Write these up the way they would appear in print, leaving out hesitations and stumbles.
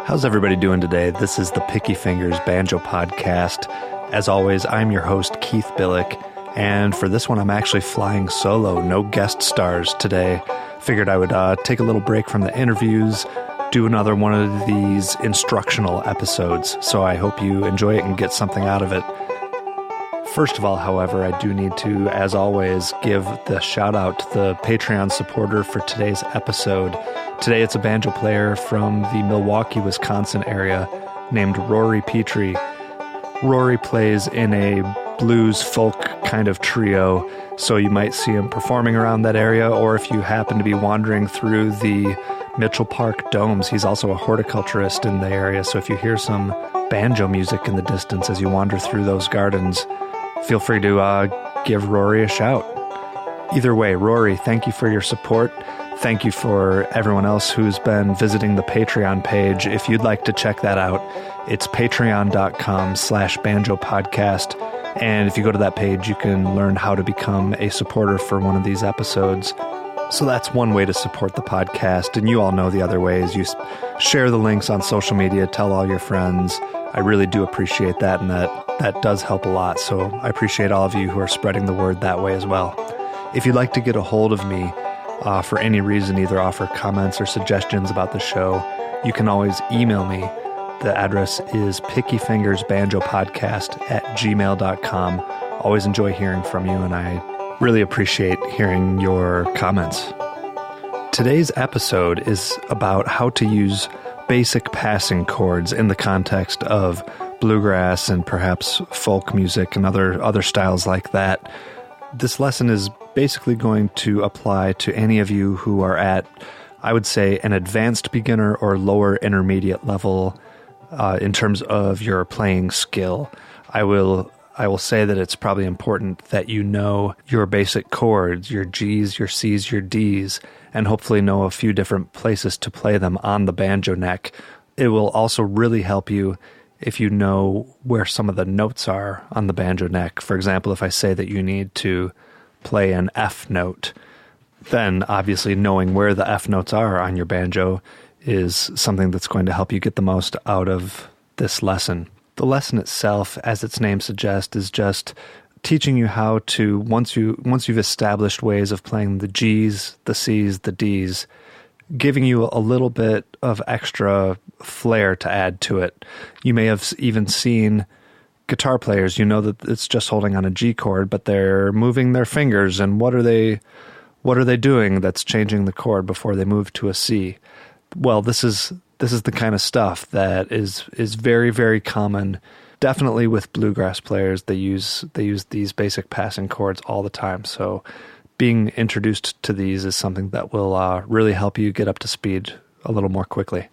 How's everybody doing today? This is the Picky Fingers Banjo Podcast. As always, I'm your host, Keith Billik, and for this one, I'm actually flying solo, no guest stars today. Figured I would take a little break from the interviews, do another one of these instructional episodes, so I hope you enjoy it and get something out of it. First of all, however, I do need to, as always, give the shout out to the Patreon supporter for today's episode. Today it's a banjo player from the Milwaukee, Wisconsin area named Rory Petrie. Rory plays in a blues folk kind of trio, so you might see him performing around that area, or if you happen to be wandering through the Mitchell Park domes, he's also a horticulturist in the area, so if you hear some banjo music in the distance as you wander through those gardens, feel free to give Rory a shout. Either way, Rory, thank you for your support. Thank you for everyone else who's been visiting the Patreon page. If you'd like to check that out, it's patreon.com/banjopodcast. And if you go to that page, you can learn how to become a supporter for one of these episodes. So that's one way to support the podcast. And you all know the other ways. You share the links on social media, tell all your friends. I really do appreciate that, and that does help a lot. So I appreciate all of you who are spreading the word that way as well. If you'd like to get a hold of me, for any reason, either offer comments or suggestions about the show, you can always email me. The address is pickyfingersbanjopodcast@gmail.com. Always enjoy hearing from you, and I really appreciate hearing your comments. Today's episode is about how to use basic passing chords in the context of bluegrass and perhaps folk music and other styles like that. This lesson is basically going to apply to any of you who are at, I would say, an advanced beginner or lower intermediate level in terms of your playing skill. I will say that it's probably important that you know your basic chords, your G's, your C's, your D's, and hopefully know a few different places to play them on the banjo neck. It will also really help you if you know where some of the notes are on the banjo neck. For example, if I say that you need to play an F note, then obviously knowing where the F notes are on your banjo is something that's going to help you get the most out of this lesson. The lesson itself, as its name suggests, is just teaching you how to, once you've established ways of playing the G's, the C's, the D's, giving you a little bit of extra flair to add to it. You may have even seen guitar players, you know that it's just holding on a G chord, but they're moving their fingers, and what are they doing that's changing the chord before they move to a C? Well, this is the kind of stuff that is very, very common. Definitely with bluegrass players, they use these basic passing chords all the time. So being introduced to these is something that will really help you get up to speed a little more quickly.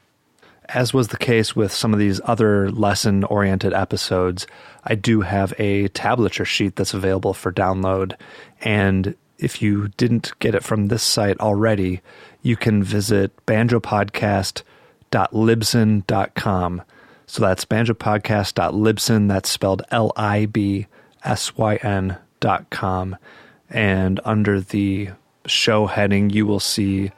As was the case with some of these other lesson-oriented episodes, I do have a tablature sheet that's available for download. And if you didn't get it from this site already, you can visit banjopodcast.libsyn.com. So that's banjopodcast.libsyn, that's spelled LIBSYN.com. And under the show heading, you will see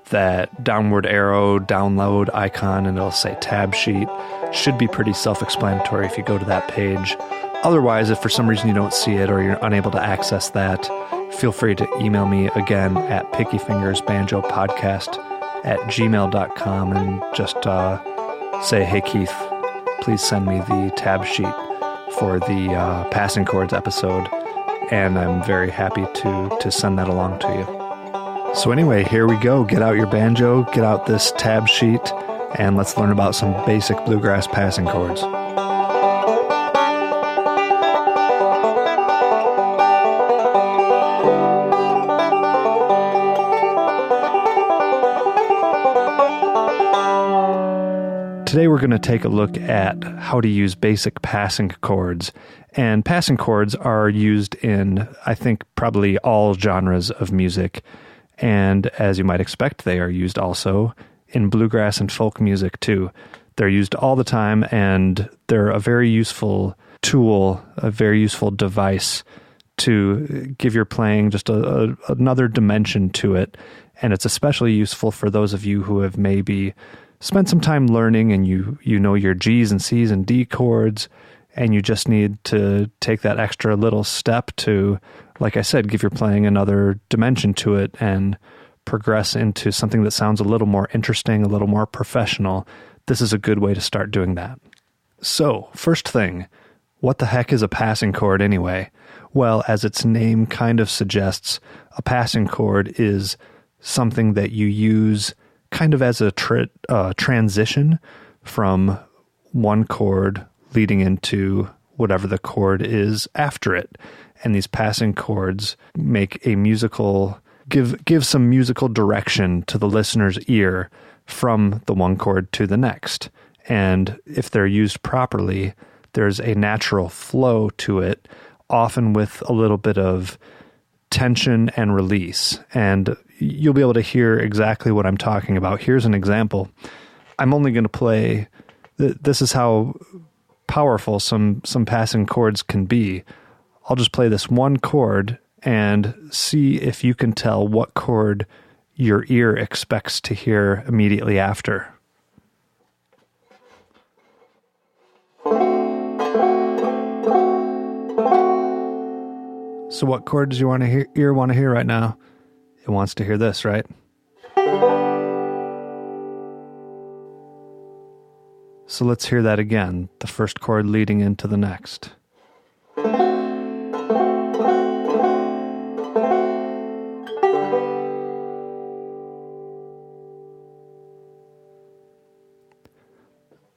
that downward arrow download icon, and it'll say tab sheet. Should be pretty self-explanatory if you go to that page. Otherwise, if for some reason you don't see it or you're unable to access that, feel free to email me again at pickyfingersbanjopodcast@gmail.com and just say, hey Keith, please send me the tab sheet for the passing chords episode, and I'm very happy to send that along to you. So anyway, here we go. Get out your banjo, get out this tab sheet, and let's learn about some basic bluegrass passing chords. Today we're going to take a look at how to use basic passing chords. And passing chords are used in, I think, probably all genres of music. And as you might expect, they are used also in bluegrass and folk music too. They're used all the time, and they're a very useful tool, a very useful device to give your playing just another dimension to it. And it's especially useful for those of you who have maybe spent some time learning and you know your G's and C's and D chords, and you just need to take that extra little step to, like I said, give your playing another dimension to it and progress into something that sounds a little more interesting, a little more professional, this is a good way to start doing that. So, first thing, what the heck is a passing chord anyway? Well, as its name kind of suggests, a passing chord is something that you use kind of as a transition from one chord leading into whatever the chord is after it. And these passing chords make a musical, give some musical direction to the listener's ear from the one chord to the next. And if they're used properly, there's a natural flow to it, often with a little bit of tension and release. And you'll be able to hear exactly what I'm talking about. Here's an example. I'm only going to play, this is how powerful some passing chords can be. I'll just play this one chord and see if you can tell what chord your ear expects to hear immediately after. So what chord does your ear want to hear right now? It wants to hear this, right? So let's hear that again, the first chord leading into the next.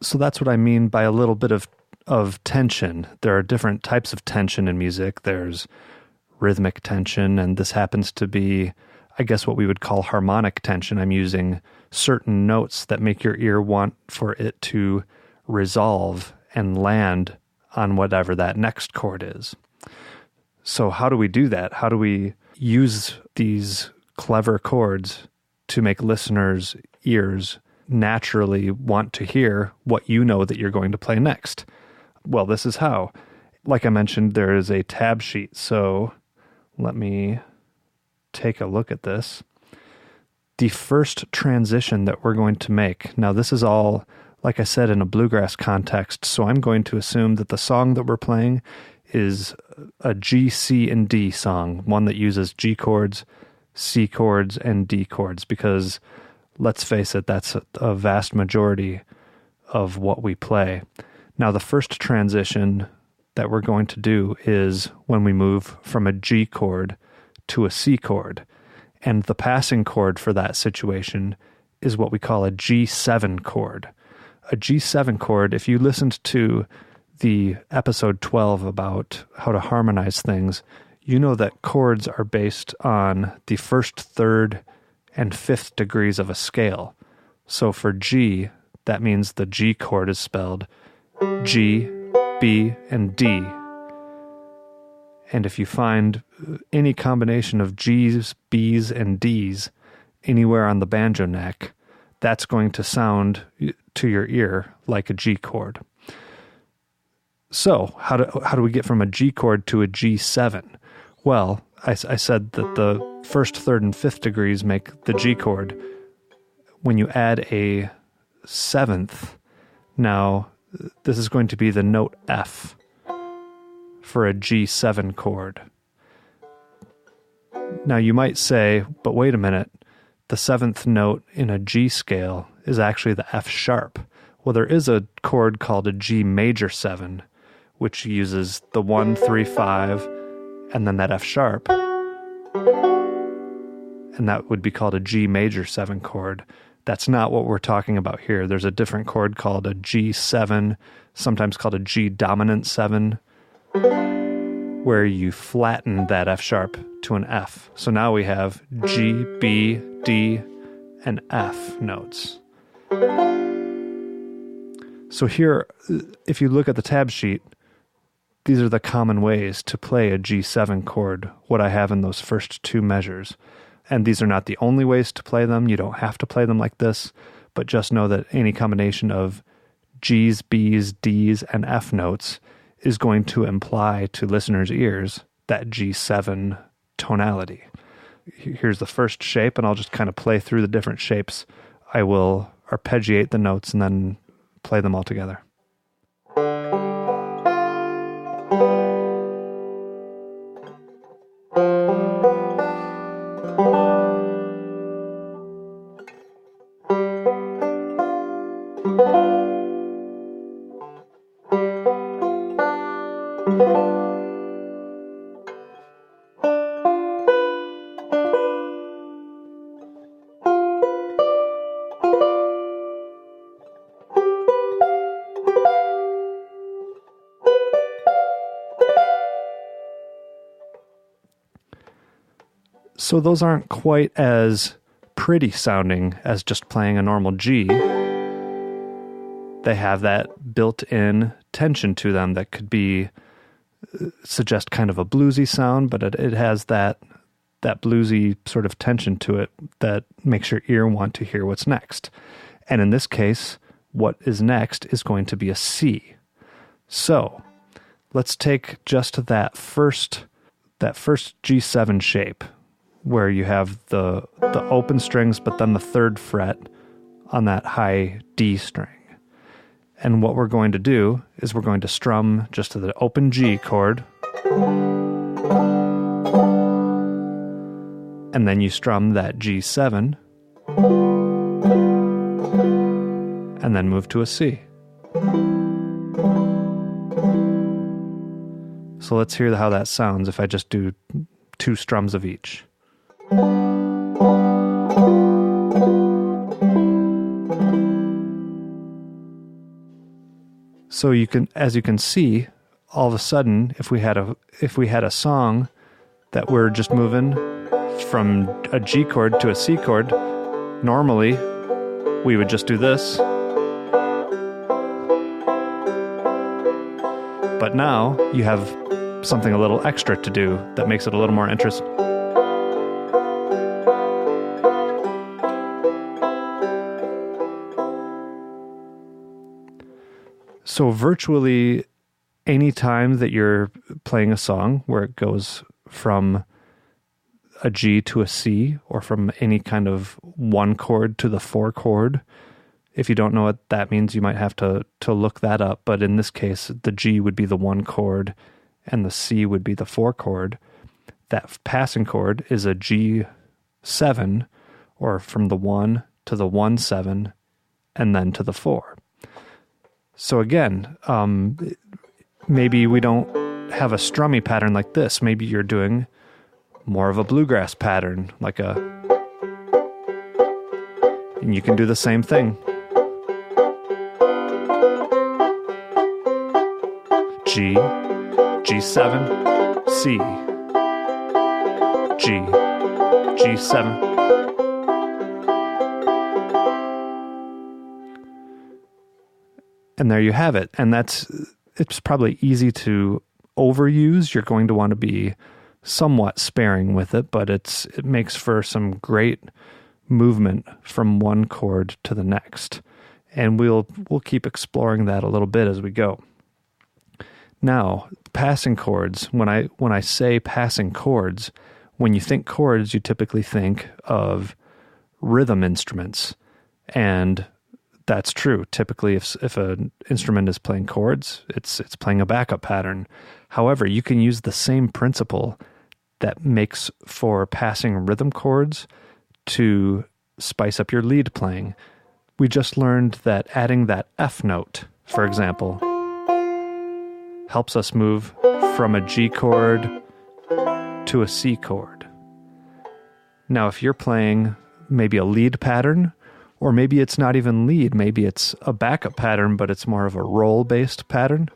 So that's what I mean by a little bit of tension. There are different types of tension in music. There's rhythmic tension, and this happens to be, I guess, what we would call harmonic tension. I'm using certain notes that make your ear want for it to resolve and land on whatever that next chord is. So how do we do that? How do we use these clever chords to make listeners' ears naturally want to hear what you know that you're going to play next? Well, this is how. Like I mentioned, there is a tab sheet, so let me take a look at this. The first transition that we're going to make, now this is all, like I said, in a bluegrass context, so I'm going to assume that the song that we're playing is a G, C, and D song, one that uses G chords, C chords, and D chords, because let's face it, that's a vast majority of what we play. Now, the first transition that we're going to do is when we move from a G chord to a C chord. And the passing chord for that situation is what we call a G7 chord. A G7 chord, if you listened to the episode 12 about how to harmonize things, you know that chords are based on the first, third, and fifth degrees of a scale. So for G, that means the G chord is spelled G, B, and D. And if you find any combination of G's, B's, and D's anywhere on the banjo neck, that's going to sound to your ear like a G chord. So how do we get from a G chord to a G7? Well, I said that the first, third, and fifth degrees make the G chord. When you add a seventh, now this is going to be the note F for a G7 chord. Now you might say, but wait a minute, the seventh note in a G scale is actually the F sharp. Well, there is a chord called a G major 7, which uses the 1, 3, 5, and then that F sharp, and that would be called a G major 7 chord. That's not what we're talking about here. There's a different chord called a G7, sometimes called a G dominant 7, where you flatten that F sharp to an F. So now we have G, B, D, and F notes. So here, if you look at the tab sheet, these are the common ways to play a G7 chord, what I have in those first two measures. And these are not the only ways to play them. You don't have to play them like this, but just know that any combination of G's, B's, D's, and F notes is going to imply to listeners' ears that G7 tonality. Here's the first shape, and I'll just kind of play through the different shapes I will arpeggiate the notes and then play them all together. So those aren't quite as pretty sounding as just playing a normal G. They have that built-in tension to them that could suggest kind of a bluesy sound, but it has that bluesy sort of tension to it that makes your ear want to hear what's next. And in this case, what is next is going to be a C. So let's take just that first G7 shape, where you have the open strings, but then the third fret on that high D string. And what we're going to do is we're going to strum just to the open G chord, and then you strum that G7, and then move to a C. So let's hear how that sounds if I just do 2 strums of each. So as you can see, all of a sudden, if we had a song that we're just moving from a G chord to a C chord, normally we would just do this. But now you have something a little extra to do that makes it a little more interesting. So virtually any time that you're playing a song where it goes from a G to a C, or from any kind of 1 chord to the 4 chord, if you don't know what that means, you might have to look that up. But in this case, the G would be the 1 chord and the C would be the 4 chord. That passing chord is a G7, or from the 1 to the 1/7 and then to the 4. So again, maybe we don't have a strummy pattern like this. Maybe you're doing more of a bluegrass pattern, and you can do the same thing. G, G7, C, G, G7. And there you have it. And it's probably easy to overuse. You're going to want to be somewhat sparing with it, but it makes for some great movement from one chord to the next. And we'll keep exploring that a little bit as we go. Now, passing chords. When I say passing chords, when you think chords, you typically think of rhythm instruments. And that's true. Typically, if an instrument is playing chords, it's playing a backup pattern. However, you can use the same principle that makes for passing rhythm chords to spice up your lead playing. We just learned that adding that F note, for example, helps us move from a G chord to a C chord. Now, if you're playing maybe a lead pattern, or maybe it's not even lead, maybe it's a backup pattern, but it's more of a roll-based pattern,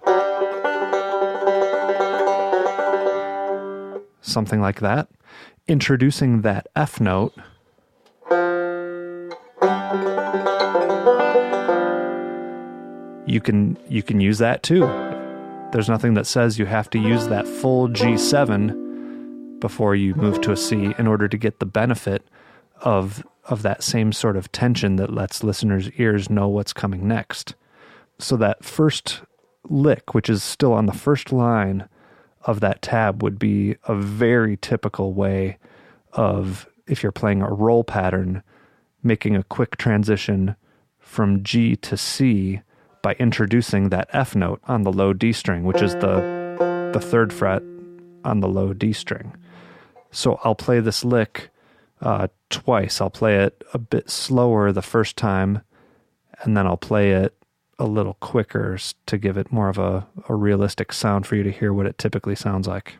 something like that, introducing that F note you can use that too. There's nothing that says you have to use that full G7 before you move to a C in order to get the benefit of that same sort of tension that lets listeners' ears know what's coming next. So that first lick, which is still on the first line of that tab, would be a very typical way of, if you're playing a roll pattern, making a quick transition from G to C by introducing that F note on the low D string, which is the third fret on the low D string. So I'll play this lick twice. I'll play it a bit slower the first time, and then I'll play it a little quicker to give it more of a realistic sound for you to hear what it typically sounds like.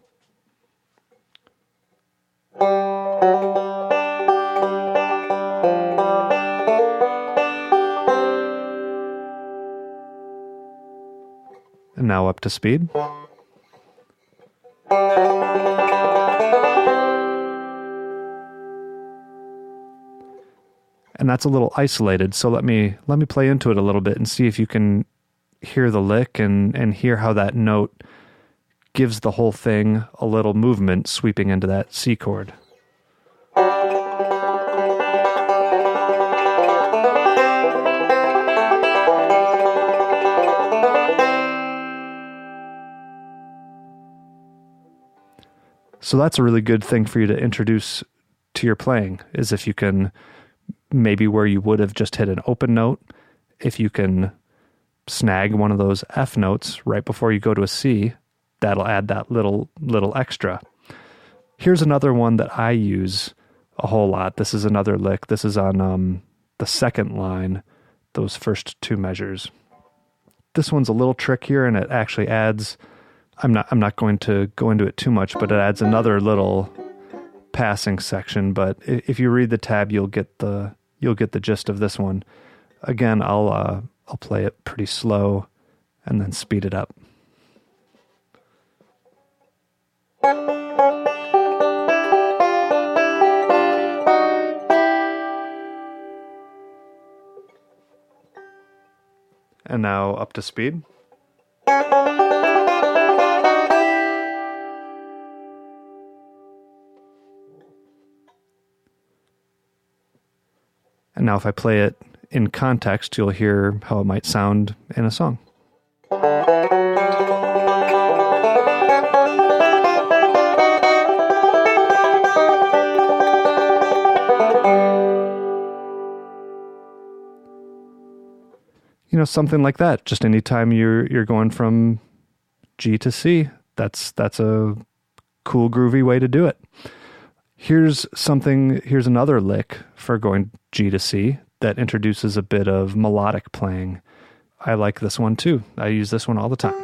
And now up to speed. And that's a little isolated, so let me play into it a little bit and see if you can hear the lick and hear how that note gives the whole thing a little movement sweeping into that C chord. So that's a really good thing for you to introduce to your playing, is if you can, maybe where you would have just hit an open note, if you can snag one of those F notes right before you go to a C, that'll add that little extra. Here's another one that I use a whole lot. This is another lick. This is on the second line, those first two measures. This one's a little trickier, and it actually adds, I'm not going to go into it too much, but it adds another little passing section. But if you read the tab, you'll get the gist of this one. Again, I'll play it pretty slow and then speed it up. And now up to speed. And now if I play it in context, you'll hear how it might sound in a song. You know, something like that. Just anytime you're going from G to C, that's a cool, groovy way to do it. Here's another lick for going G to C that introduces a bit of melodic playing. I like this one too. I use this one all the time.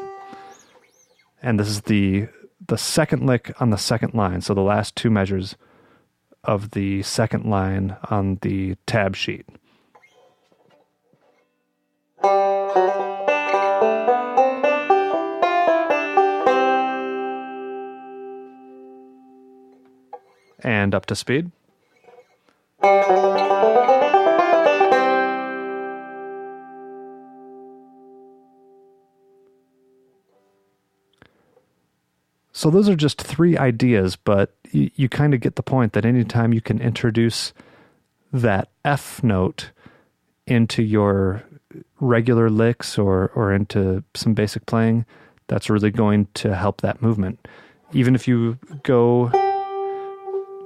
And this is the second lick on the second line, so the last two measures of the second line on the tab sheet. And up to speed. So those are just three ideas, but you kind of get the point that anytime you can introduce that F note into your regular licks or into some basic playing, that's really going to help that movement. Even if you go,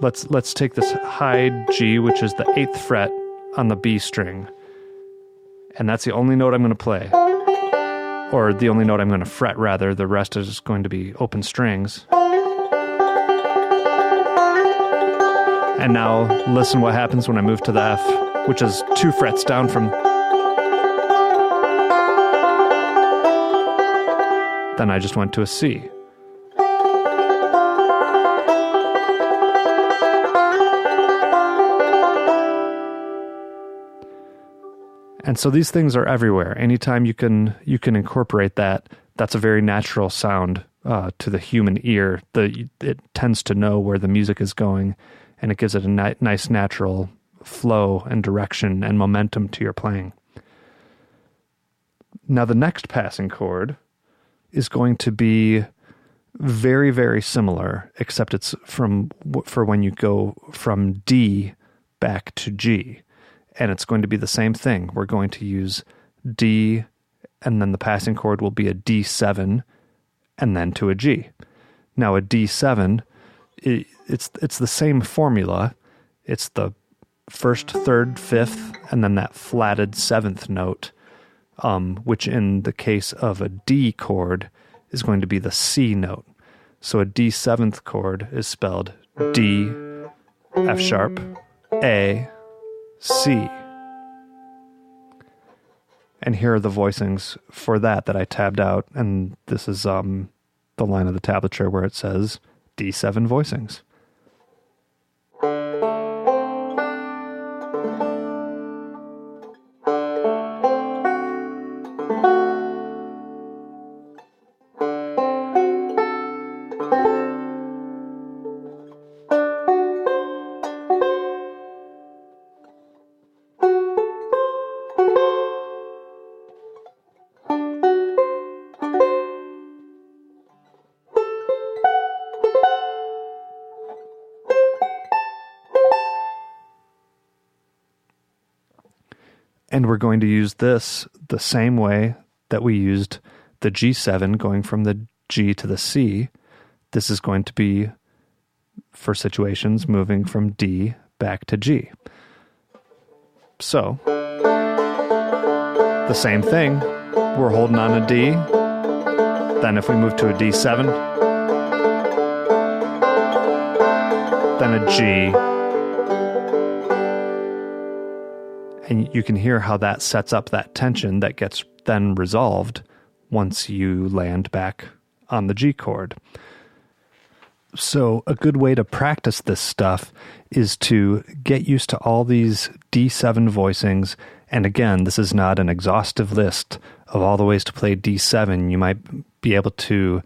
let's take this high G, which is the 8th fret on the B string, and that's the only note I'm going to play. Or the only note I'm going to fret, rather. The rest is going to be open strings. And now listen what happens when I move to the F, which is 2 frets down from... Then I just went to a C. And so these things are everywhere. Anytime you can incorporate that, that's a very natural sound to the human ear. It tends to know where the music is going, and it gives it a nice natural flow and direction and momentum to your playing. Now the next passing chord is going to be very, very similar, except it's for when you go from D back to G. And it's going to be the same thing. We're going to use D, and then the passing chord will be a D7, and then to a G. Now a D7, it's the same formula. It's the first, third, fifth, and then that flatted seventh note, which in the case of a D chord is going to be the C note. So a D seventh chord is spelled D, F sharp, A, C. And here are the voicings for that I tabbed out, and this is the line of the tablature where it says D7 voicings. And we're going to use this the same way that we used the G7 going from the G to the C. This is going to be for situations moving from D back to G. So, the same thing. We're holding on a D. Then if we move to a D7, then a G. And you can hear how that sets up that tension that gets then resolved once you land back on the G chord. So a good way to practice this stuff is to get used to all these D7 voicings. And again, this is not an exhaustive list of all the ways to play D7. You might be able to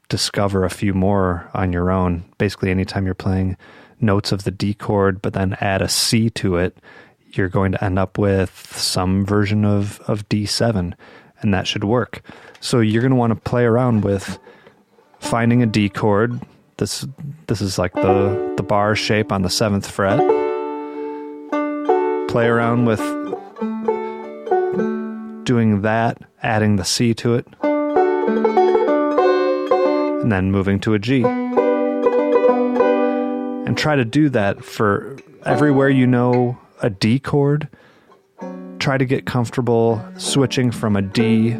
discover a few more on your own. Basically, anytime you're playing notes of the D chord, but then add a C to it, you're going to end up with some version of D7, and that should work. So you're going to want to play around with finding a D chord. This is like the bar shape on the 7th fret. Play around with doing that, adding the C to it, and then moving to a G. And try to do that for everywhere you know a D chord. Try to get comfortable switching from a D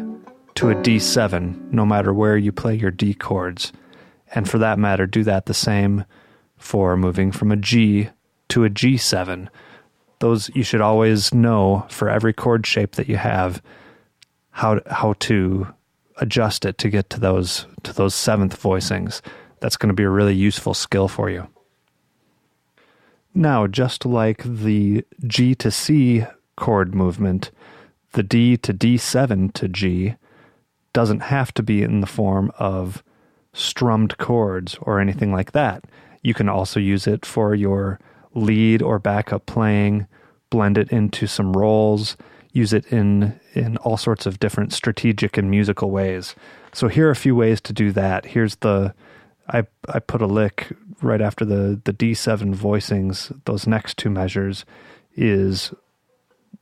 to a D7, no matter where you play your D chords. And for that matter, do that the same for moving from a G to a G7. Those you should always know for every chord shape that you have, how to adjust it to get to those 7th voicings. That's going to be a really useful skill for you. Now, just like the G to C chord movement, the D to D7 to G doesn't have to be in the form of strummed chords or anything like that. You can also use it for your lead or backup playing, blend it into some rolls, use it in all sorts of different strategic and musical ways. So here are a few ways to do that. Here's I put a lick right after the D7 voicings. Those next two measures is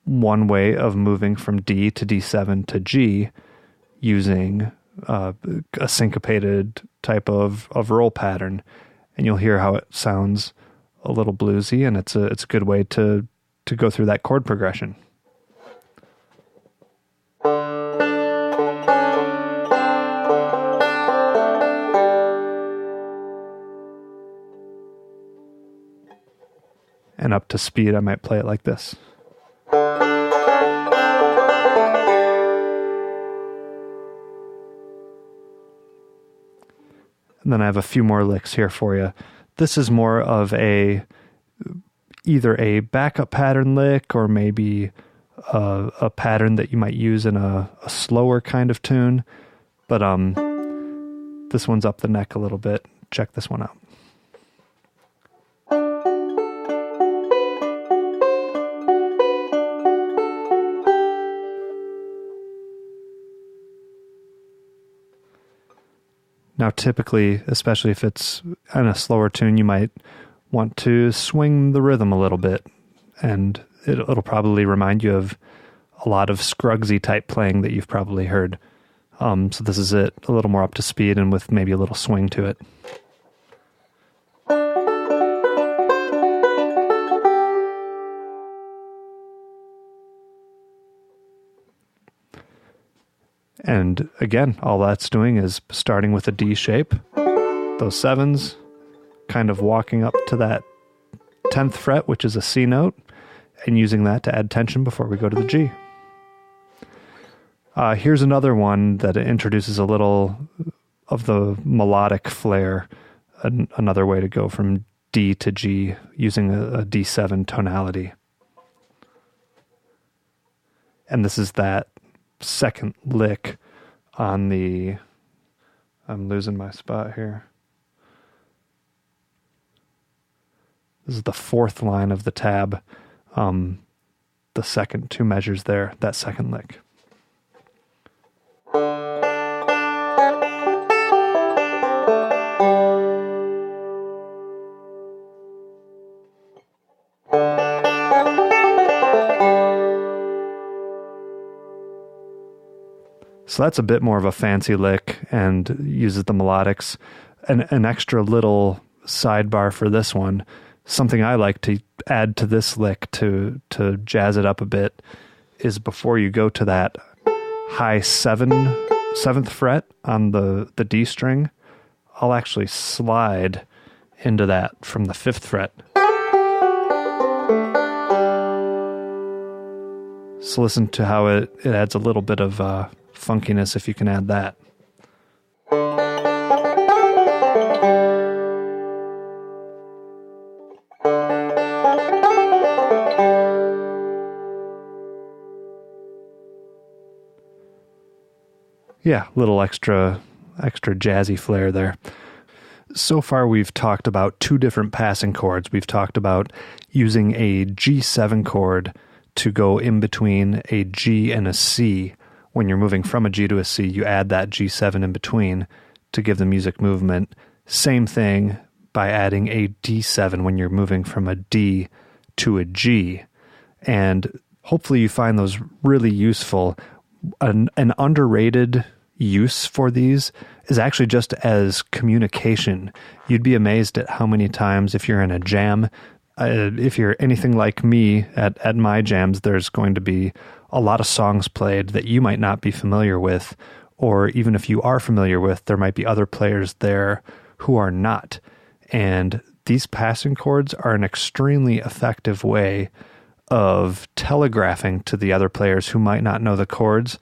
one way of moving from D to D7 to G using a syncopated type of roll pattern. And you'll hear how it sounds a little bluesy, and it's a good way to go through that chord progression. And up to speed, I might play it like this. And then I have a few more licks here for you. This is more of either a backup pattern lick or maybe a pattern that you might use in a slower kind of tune. But this one's up the neck a little bit. Check this one out. Now, typically, especially if it's in a slower tune, you might want to swing the rhythm a little bit, and it'll probably remind you of a lot of Scruggsy type playing that you've probably heard. So this is it, a little more up to speed and with maybe a little swing to it. And again, all that's doing is starting with a D shape, those 7s, kind of walking up to that 10th fret, which is a C note, and using that to add tension before we go to the G. Here's another one that introduces a little of the melodic flair, another way to go from D to G using a D7 tonality. And this is that second lick on the... I'm losing my spot here. This is the 4th line of the tab. The second 2 measures there, that second lick. So that's a bit more of a fancy lick and uses the melodics. An extra little sidebar for this one, something I like to add to this lick to jazz it up a bit, is before you go to that high 7th fret on the D string, I'll actually slide into that from the 5th fret. So listen to how it adds a little bit of funkiness if you can add that. Yeah, little extra jazzy flair there. So far we've talked about 2 different passing chords. We've talked about using a G7 chord to go in between a G and a C. When you're moving from a G to a C, you add that G7 in between to give the music movement. Same thing by adding a D7 when you're moving from a D to a G. And hopefully you find those really useful. An underrated use for these is actually just as communication. You'd be amazed at how many times, if you're in a jam, if you're anything like me at my jams, there's going to be a lot of songs played that you might not be familiar with, or even if you are familiar with, there might be other players there who are not. And these passing chords are an extremely effective way of telegraphing to the other players who might not know the chords,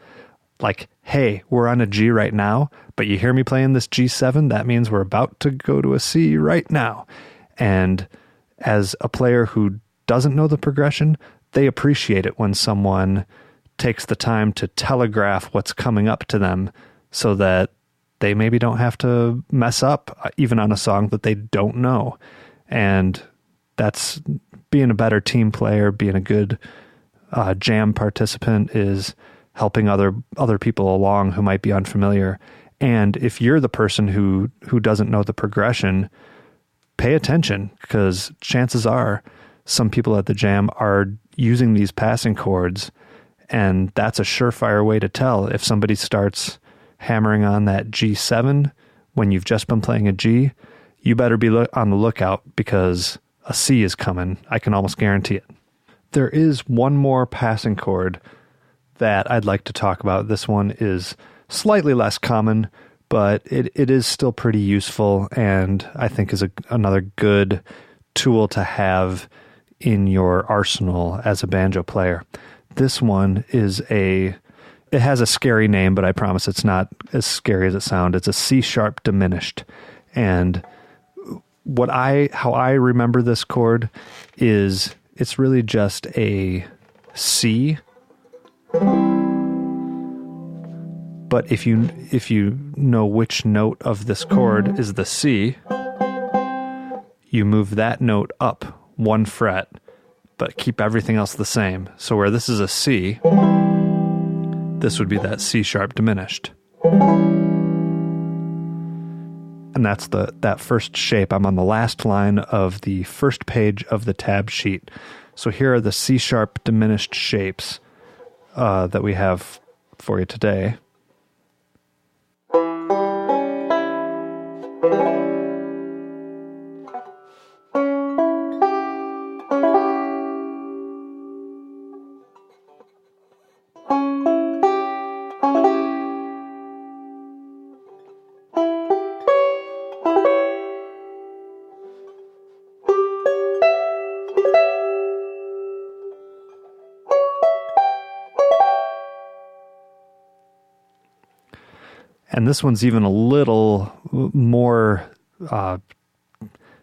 like, hey, we're on a G right now, but you hear me playing this G7, that means we're about to go to a C right now. And as a player who doesn't know the progression, they appreciate it when someone takes the time to telegraph what's coming up to them so that they maybe don't have to mess up even on a song that they don't know. And that's being a better team player, being a good jam participant, is helping other people along who might be unfamiliar. And if you're the person who doesn't know the progression, pay attention, because chances are some people at the jam are using these passing chords, and that's a surefire way to tell if somebody starts hammering on that G7 when you've just been playing a G. You better be on the lookout, because a C is coming. I can almost guarantee it. There is one more passing chord that I'd like to talk about. This one is slightly less common, but it is still pretty useful, and I think is another good tool to have in your arsenal as a banjo player. This one it has a scary name, but I promise it's not as scary as it sounds. It's a C-sharp diminished. And how I remember this chord is it's really just a C. But if you know which note of this chord is the C, you move that note up 1 fret, but keep everything else the same. So where this is a C, this would be that C-sharp diminished. And that's that first shape. I'm on the last line of the first page of the tab sheet. So here are the C-sharp diminished shapes that we have for you today. And this one's even a little more,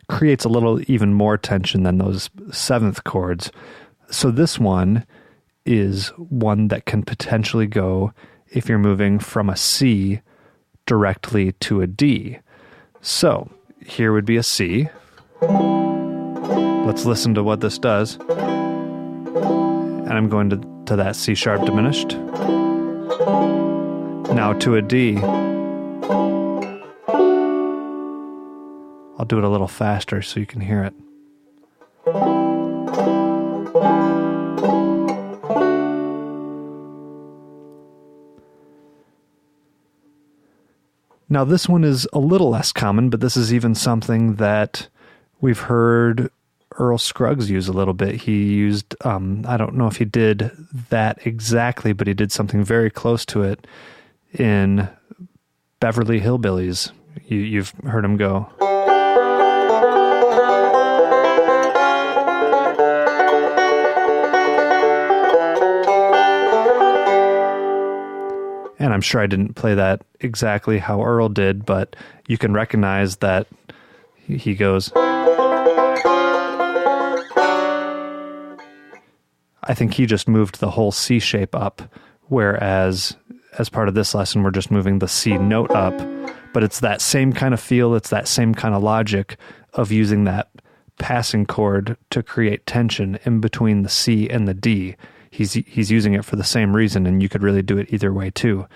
creates a little even more tension than those seventh chords. So this one is one that can potentially go if you're moving from a C directly to a D. So here would be a C. Let's listen to what this does. And I'm going to that C sharp diminished. Now to a D. I'll do it a little faster so you can hear it. Now this one is a little less common, but this is even something that we've heard Earl Scruggs use a little bit. He used, I don't know if he did that exactly, but he did something very close to it in Beverly Hillbillies. You've heard him go. And I'm sure I didn't play that exactly how Earl did, but you can recognize that he goes. I think he just moved the whole C shape up, whereas as part of this lesson, we're just moving the C note up. But it's that same kind of feel, it's that same kind of logic of using that passing chord to create tension in between the C and the D. He's using it for the same reason, and you could really do it either way too.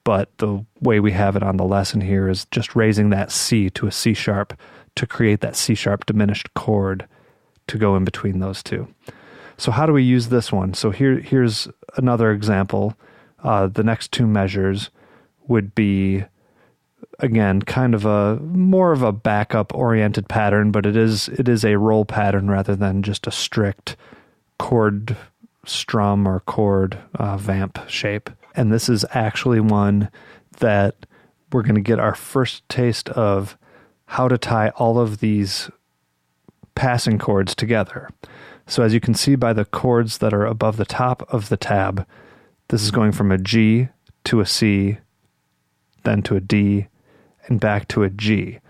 But the way we have it on the lesson here is just raising that C to a C sharp to create that C sharp diminished chord to go in between those two. So how do we use this one? So here's another example. The next two measures would be, again, kind of a more of a backup oriented pattern, but it is a roll pattern rather than just a strict chord strum or chord vamp shape. And this is actually one that we're going to get our first taste of how to tie all of these passing chords together. So as you can see by the chords that are above the top of the tab, this is going from a G to a C, then to a D, and back to a G.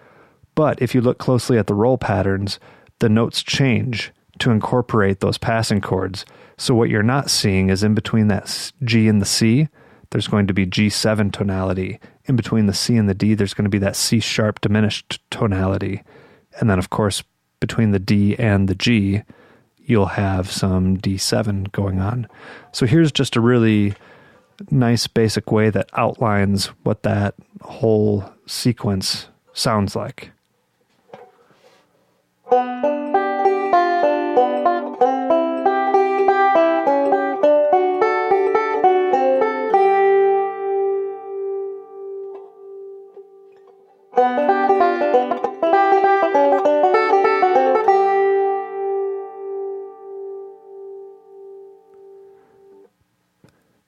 But if you look closely at the roll patterns, the notes change to incorporate those passing chords. So what you're not seeing is in between that G and the C, there's going to be G7 tonality. In between the C and the D, there's going to be that C sharp diminished tonality. And then, of course, between the D and the G, you'll have some D7 going on. So here's just a really nice basic way that outlines what that whole sequence sounds like.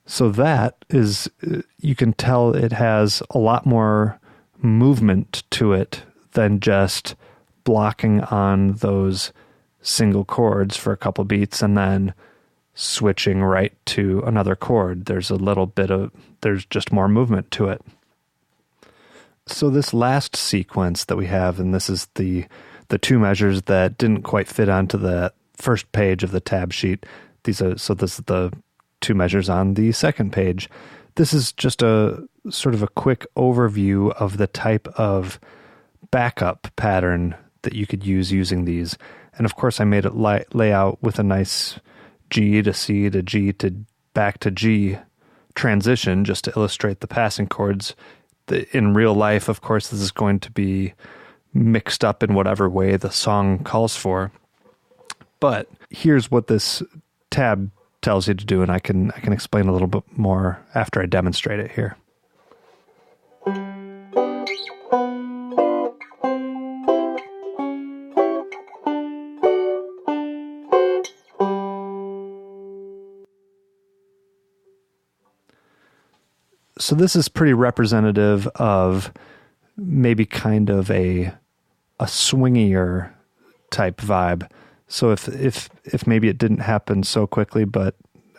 So that is, you can tell it has a lot more movement to it than just blocking on those single chords for a couple beats and then switching right to another chord. There's just more movement to it. So this last sequence that we have, and this is the two measures that didn't quite fit onto the first page of the tab sheet. This is the two measures on the second page. This is just a sort of a quick overview of the type of backup pattern that you could use using these. And of course I made it lay out with a nice G to C to G to back to G transition just to illustrate the passing chords. In real life, of course, this is going to be mixed up in whatever way the song calls for. But here's what this tab tells you to do, and I can explain a little bit more after I demonstrate it here. So this is pretty representative of maybe kind of a swingier type vibe. So if maybe it didn't happen so quickly, but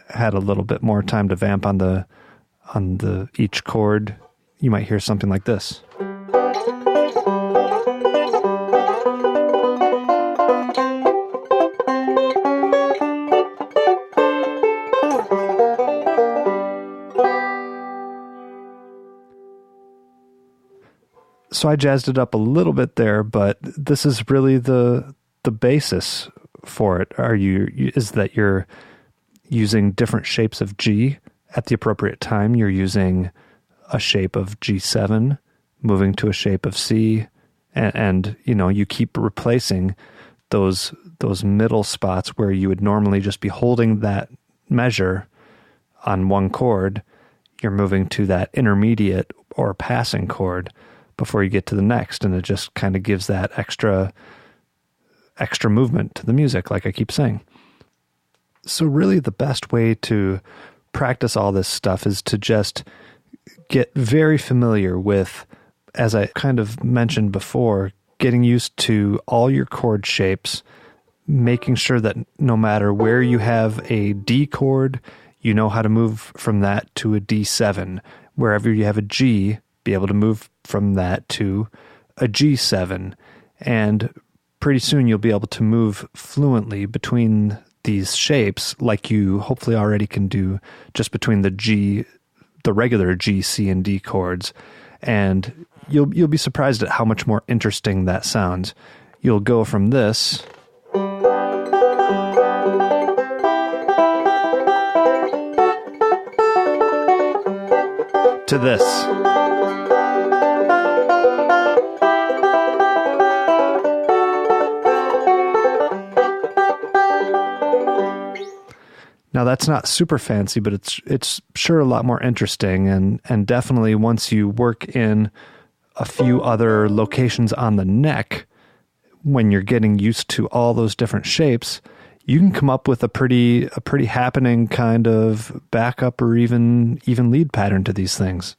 had a little bit more time to vamp on the each chord, you might hear something like this. So I jazzed it up a little bit there, but this is really the basis for it. Is that you're using different shapes of G at the appropriate time. You're using a shape of G7, moving to a shape of C, and you keep replacing those middle spots where you would normally just be holding that measure on one chord. You're moving to that intermediate or passing chord before you get to the next, and it just kind of gives that extra movement to the music, like I keep saying. So really the best way to practice all this stuff is to just get very familiar with, as I kind of mentioned before, getting used to all your chord shapes, making sure that no matter where you have a D chord, you know how to move from that to a D7. Wherever you have a G, be able to move from that to a G7. And pretty soon you'll be able to move fluently between these shapes like you hopefully already can do just between the regular G, C, and D chords. And you'll be surprised at how much more interesting that sounds. You'll go from this to this. Now that's not super fancy, but it's sure a lot more interesting, and definitely once you work in a few other locations on the neck, when you're getting used to all those different shapes, you can come up with a pretty happening kind of backup or even lead pattern to these things.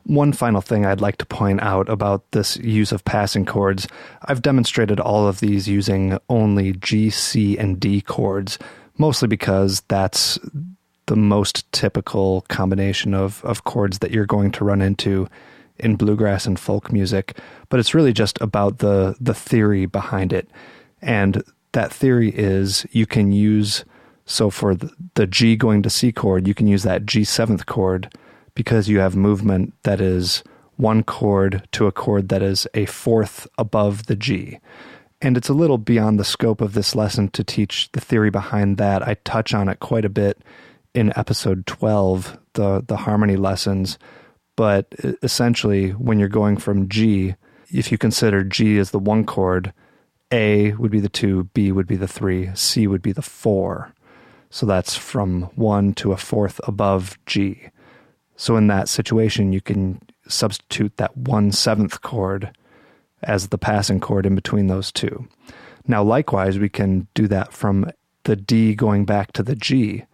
One final thing I'd like to point out about this use of passing chords, I've demonstrated all of these using only G, C, and D chords, mostly because that's the most typical combination of chords that you're going to run into in bluegrass and folk music. But it's really just about the theory behind it. And that theory is you can use, so for the G going to C chord, you can use that G7th chord because you have movement that is one chord to a chord that is a fourth above the G. And it's a little beyond the scope of this lesson to teach the theory behind that. I touch on it quite a bit in episode 12, the harmony lessons. But essentially, when you're going from G, if you consider G as the one chord, A would be the 2, B would be the 3, C would be the 4. So that's from 1 to a fourth above G. So in that situation, you can substitute that 1/7 chord as the passing chord in between those two. Now, likewise, we can do that from the D going back to the G,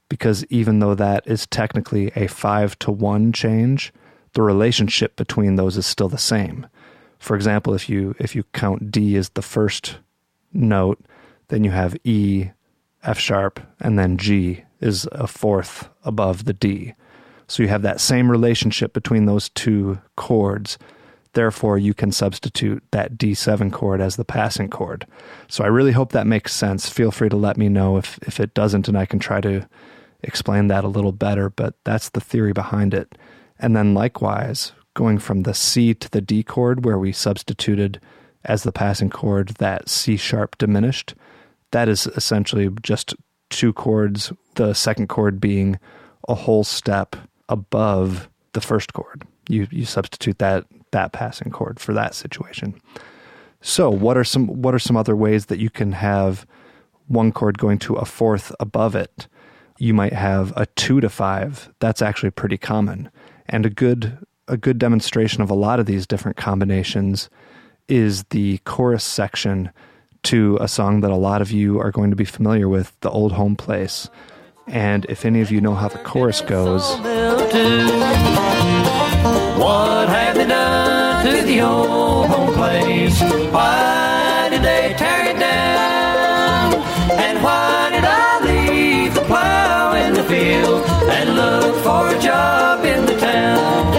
because even though that is technically a 5-to-1 change, the relationship between those is still the same. For example, if you count D as the first note, then you have E, F sharp, and then G is a fourth above the D. So you have that same relationship between those two chords. Therefore, you can substitute that D7 chord as the passing chord. So I really hope that makes sense. Feel free to let me know if it doesn't, and I can try to explain that a little better, but that's the theory behind it. And then likewise, going from the C to the D chord, where we substituted as the passing chord that C sharp diminished, that is essentially just two chords, the second chord being a whole step above the first chord. You substitute that passing chord for that situation. So what are some other ways that you can have one chord going to a fourth above it? you might have a 2 to 5. That's actually pretty common. And a good demonstration of a lot of these different combinations is the chorus section to a song that a lot of you are going to be familiar with, The Old Home Place. And if any of you know how the chorus goes... What have they done to the old home place? Why did they tear it down? And why did I leave the plow in the field and look for a job in the town?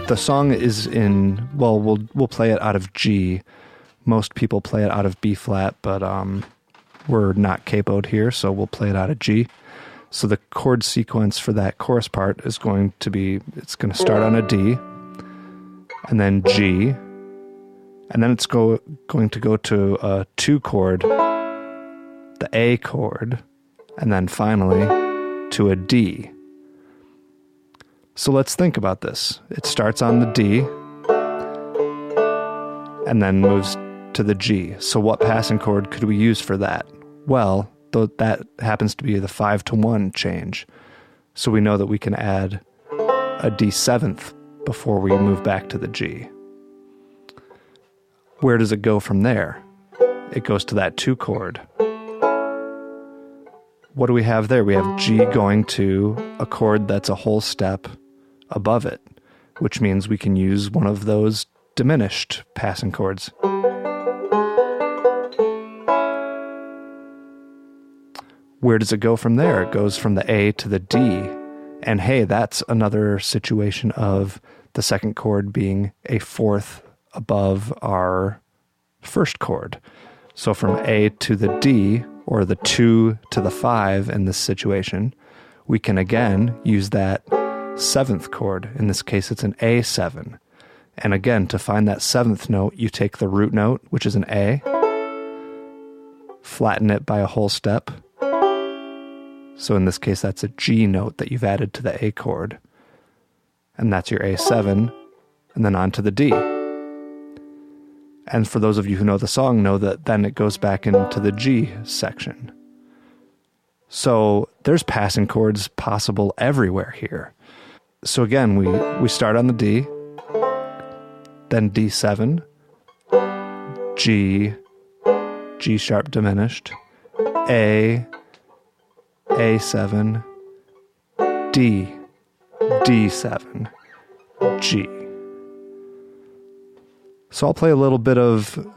The song is in, well, we'll play it out of G. Most people play it out of B flat, but we're not capoed here, so we'll play it out of G. So the chord sequence for that chorus part is going to be, it's going to start on a D, and then G, and then it's going to go to a 2 chord, the A chord, and then finally to a D. So let's think about this. It starts on the D, and then moves to the G. So what passing chord could we use for that? Well, that happens to be the 5 to 1 change. So we know that we can add a D7th before we move back to the G. Where does it go from there? It goes to that 2 chord. What do we have there? We have G going to a chord that's a whole step above it, which means we can use one of those diminished passing chords. Where does it go from there? It goes from the A to the D. And hey, that's another situation of the second chord being a 4th above our first chord. So from A to the D, or the 2 to the 5 in this situation, we can again use that 7th chord. In this case, it's an A7. And again, to find that 7th note, you take the root note, which is an A, flatten it by a whole step. So in this case, that's a G note that you've added to the A chord. And that's your A7, and then on to the D. And for those of you who know the song, know that then it goes back into the G section. So there's passing chords possible everywhere here. So again, we start on the D, then D7, G, G sharp diminished, A, A7, D, D7, G. So I'll play a little bit of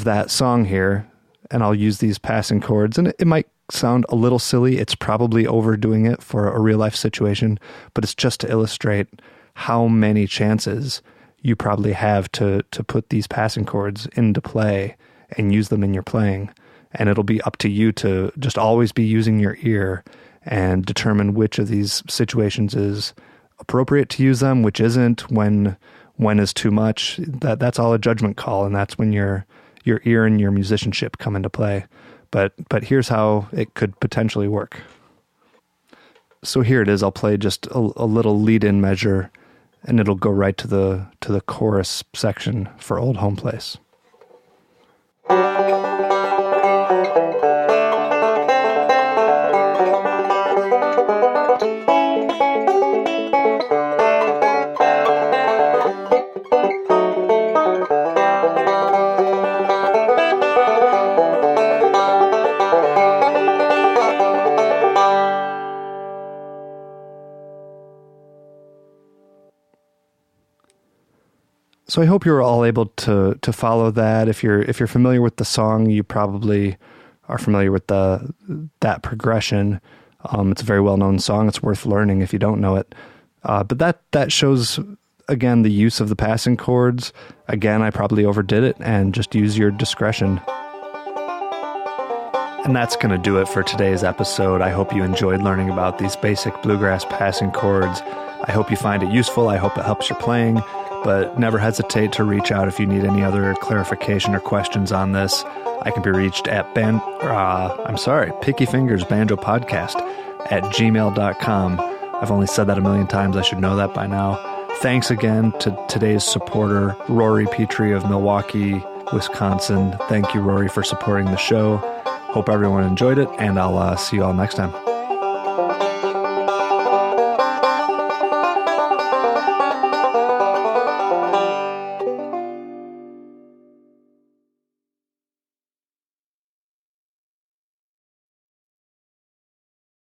that song here, and I'll use these passing chords, and it might sound a little silly. It's probably overdoing it for a real-life situation, but it's just to illustrate how many chances you probably have to put these passing chords into play and use them in your playing. And it'll be up to you to just always be using your ear and determine which of these situations is appropriate to use them, which isn't, when is too much. That's all a judgment call, and that's when your ear and your musicianship come into play. But here's how it could potentially work. So here it is. I'll play just a little lead-in measure, and it'll go right to the chorus section for Old Home Place. So I hope you're all able to follow that. If you're familiar with the song, you probably are familiar with that progression. It's a very well-known song. It's worth learning if you don't know it. But that shows, again, the use of the passing chords. Again, I probably overdid it, and just use your discretion. And that's going to do it for today's episode. I hope you enjoyed learning about these basic bluegrass passing chords. I hope you find it useful. I hope it helps your playing. But never hesitate to reach out if you need any other clarification or questions on this. I can be reached at pickyfingersbanjopodcast at gmail.com. I've only said that a million times. I should know that by now. Thanks again to today's supporter, Rory Petrie of Milwaukee, Wisconsin. Thank you, Rory, for supporting the show. Hope everyone enjoyed it, and I'll see you all next time.